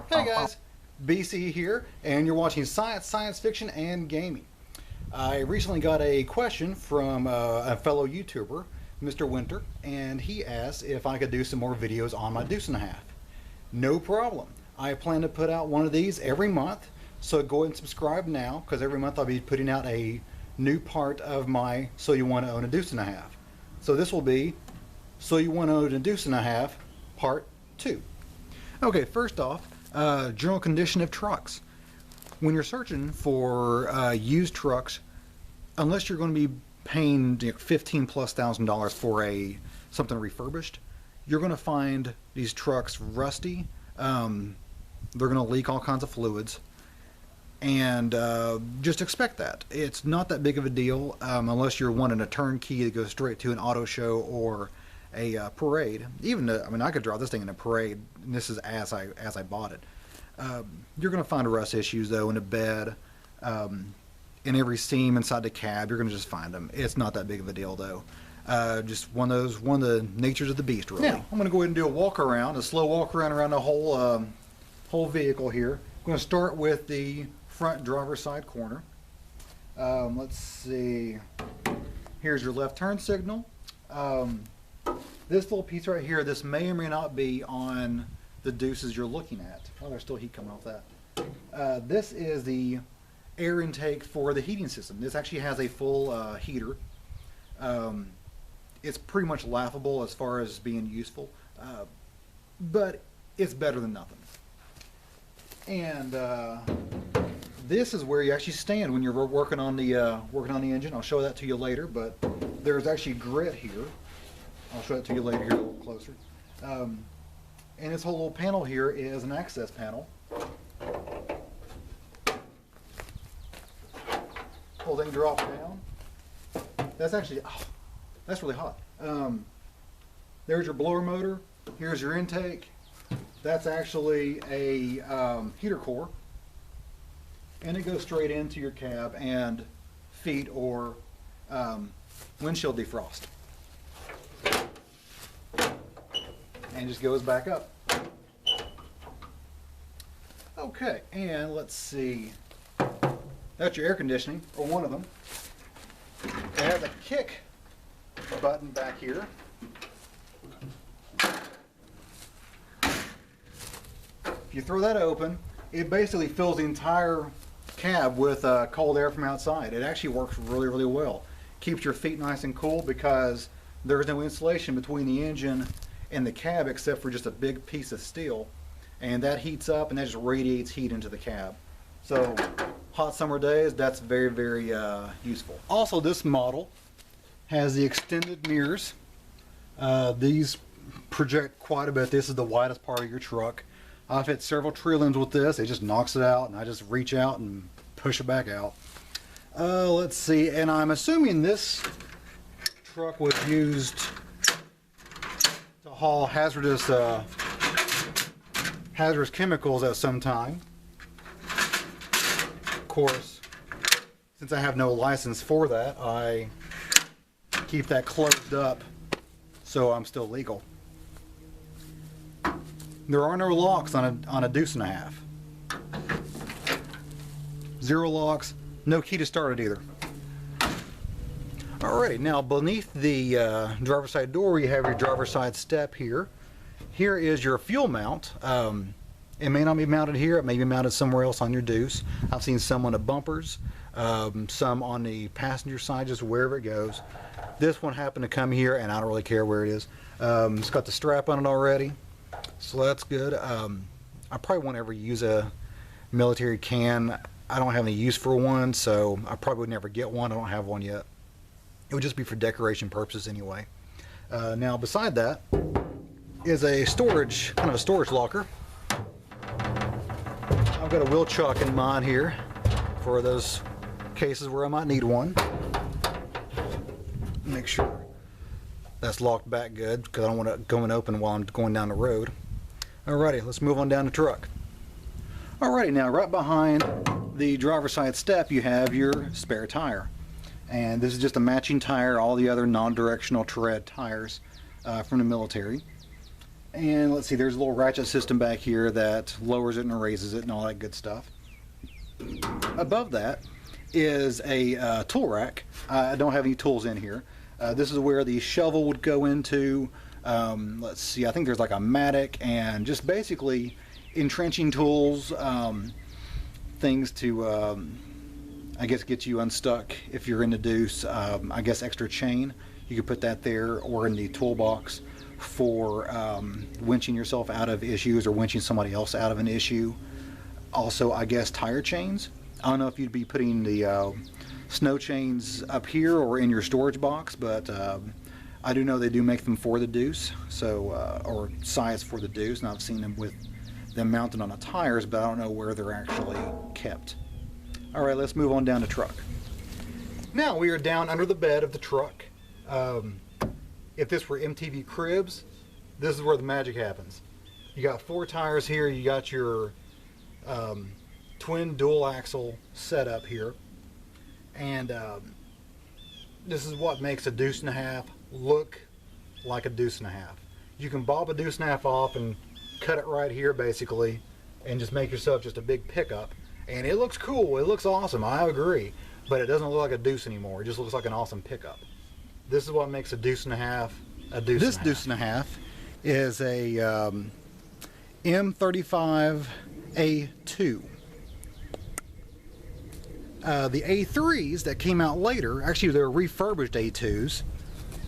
Hey guys, BC here, and you're watching Science Fiction, and Gaming. I recently got a question from a fellow YouTuber, Mr. Winter, and he asked if I could do some more videos on my Deuce and a Half. No problem. I plan to put out one of these every month, so go ahead and subscribe now, because every month I'll be putting out a new part of my So You Want to Own a Deuce and a Half. So this will be So You Want to Own a Deuce and a Half, Part 2. Okay, first off, general condition of trucks. When you're searching for used trucks, unless you're going to be paying $15,000+ for something refurbished, you're going to find these trucks rusty. They're going to leak all kinds of fluids, and just expect that. It's not that big of a deal unless you're wanting a turnkey that goes straight to an auto show or a parade. Even I mean, I could drive this thing in a parade, and this is as I bought it. You're going to find rust issues though in the bed, in every seam inside the cab. You're going to just find them. It's not that big of a deal though. Just one of the natures of the beast, really. Now I'm going to go ahead and do a walk around, a slow walk around the whole vehicle here. I'm going to start with the front driver's side corner. Let's see. Here's your left turn signal. This little piece right here, this may or may not be on the Deuces you're looking at. Oh, there's still heat coming off that. This is the air intake for the heating system. This actually has a full heater. It's pretty much laughable as far as being useful, but it's better than nothing. And this is where you actually stand when you're working on the engine. I'll show that to you later, but there's actually grit here. I'll show it to you later here a little closer. And this whole little panel here is an access panel. Whole thing drops down. That's actually, that's really hot. There's your blower motor. Here's your intake. That's actually a heater core. And it goes straight into your cab and feet or windshield defrost. And just goes back up. Okay, and let's see. That's your air conditioning, or one of them. It has a kick button back here. If you throw that open, it basically fills the entire cab with cold air from outside. It actually works really, really well. Keeps your feet nice and cool because there's no insulation between the engine and the cab except for just a big piece of steel, and that heats up and that just radiates heat into the cab. So hot summer days, that's very, very useful. Also, this model has the extended mirrors. These project quite a bit. This is the widest part of your truck. I've hit several tree limbs with this. It just knocks it out, and I just reach out and push it back out. Let's see, and I'm assuming this truck was used to haul hazardous chemicals at some time. Of course, since I have no license for that, I keep that closed up so I'm still legal. There are no locks on a Deuce and a Half. Zero locks, no key to start it either. Alright, now beneath the driver's side door you have your driver's side step here. Here is your fuel mount. It may not be mounted here, it may be mounted somewhere else on your Deuce. I've seen some on the bumpers, some on the passenger side, just wherever it goes. This one happened to come here, and I don't really care where it is. It's got the strap on it already, so that's good. I probably won't ever use a military can. I don't have any use for one, so I probably would never get one. I don't have one yet. It would just be for decoration purposes anyway. Now beside that is a storage, kind of a storage locker. I've got a wheel chuck in mine here for those cases where I might need one. Make sure that's locked back good because I don't want it going open while I'm going down the road. Alrighty, let's move on down the truck. Alrighty, now right behind the driver's side step you have your spare tire. And this is just a matching tire, all the other non-directional tread tires from the military. And let's see, there's a little ratchet system back here that lowers it and raises it and all that good stuff. Above that is a tool rack. I don't have any tools in here. This is where the shovel would go into. Let's see, I think there's like a mattock and just basically entrenching tools, things to I guess get you unstuck if you're in the Deuce. I guess extra chain, you could put that there, or in the toolbox for winching yourself out of issues or winching somebody else out of an issue. Also, I guess tire chains. I don't know if you'd be putting the snow chains up here or in your storage box, but I do know they do make them for the Deuce, so or size for the Deuce, and I've seen them with them mounted on the tires, but I don't know where they're actually kept. Alright, let's move on down to truck. Now we are down under the bed of the truck. If this were MTV Cribs, this is where the magic happens. You got 4 tires here, you got your twin dual axle setup here, and this is what makes a Deuce and a half look like a Deuce and a half. You can bob a Deuce and a half off and cut it right here basically and just make yourself just a big pickup, and it looks cool, it looks awesome, I agree, but it doesn't look like a Deuce anymore. It just looks like an awesome pickup. This is what makes a Deuce and a half a Deuce and a half. This Deuce and a half is a M35A2. The A3s that came out later, actually they're refurbished A2s,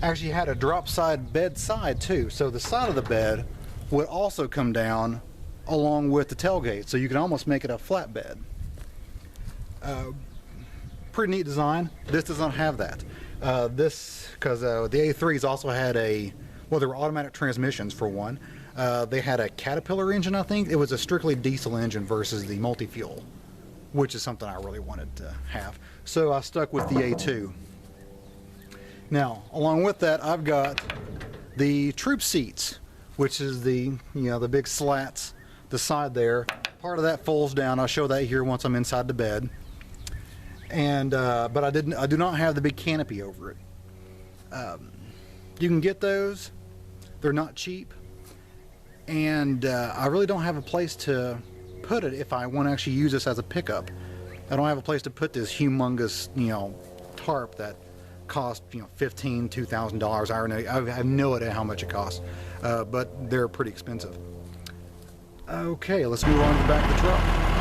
actually had a drop side bed side too, so the side of the bed would also come down along with the tailgate, so you can almost make it a flatbed. Pretty neat design. This does not have that. Because the A3s also had well, they were automatic transmissions for one. They had a Caterpillar engine, I think. It was a strictly diesel engine versus the multi-fuel, which is something I really wanted to have. So I stuck with the A2. Now, along with that, I've got the troop seats, which is the the big slats, the side there. Part of that folds down. I'll show that here once I'm inside the bed. And but I do not have the big canopy over it. You can get those. They're not cheap, and I really don't have a place to put it if I want to actually use this as a pickup. I don't have a place to put this humongous tarp that cost $1,500 to $2,000. I have no idea how much it costs, but they're pretty expensive. Okay, let's move on to the back of the truck.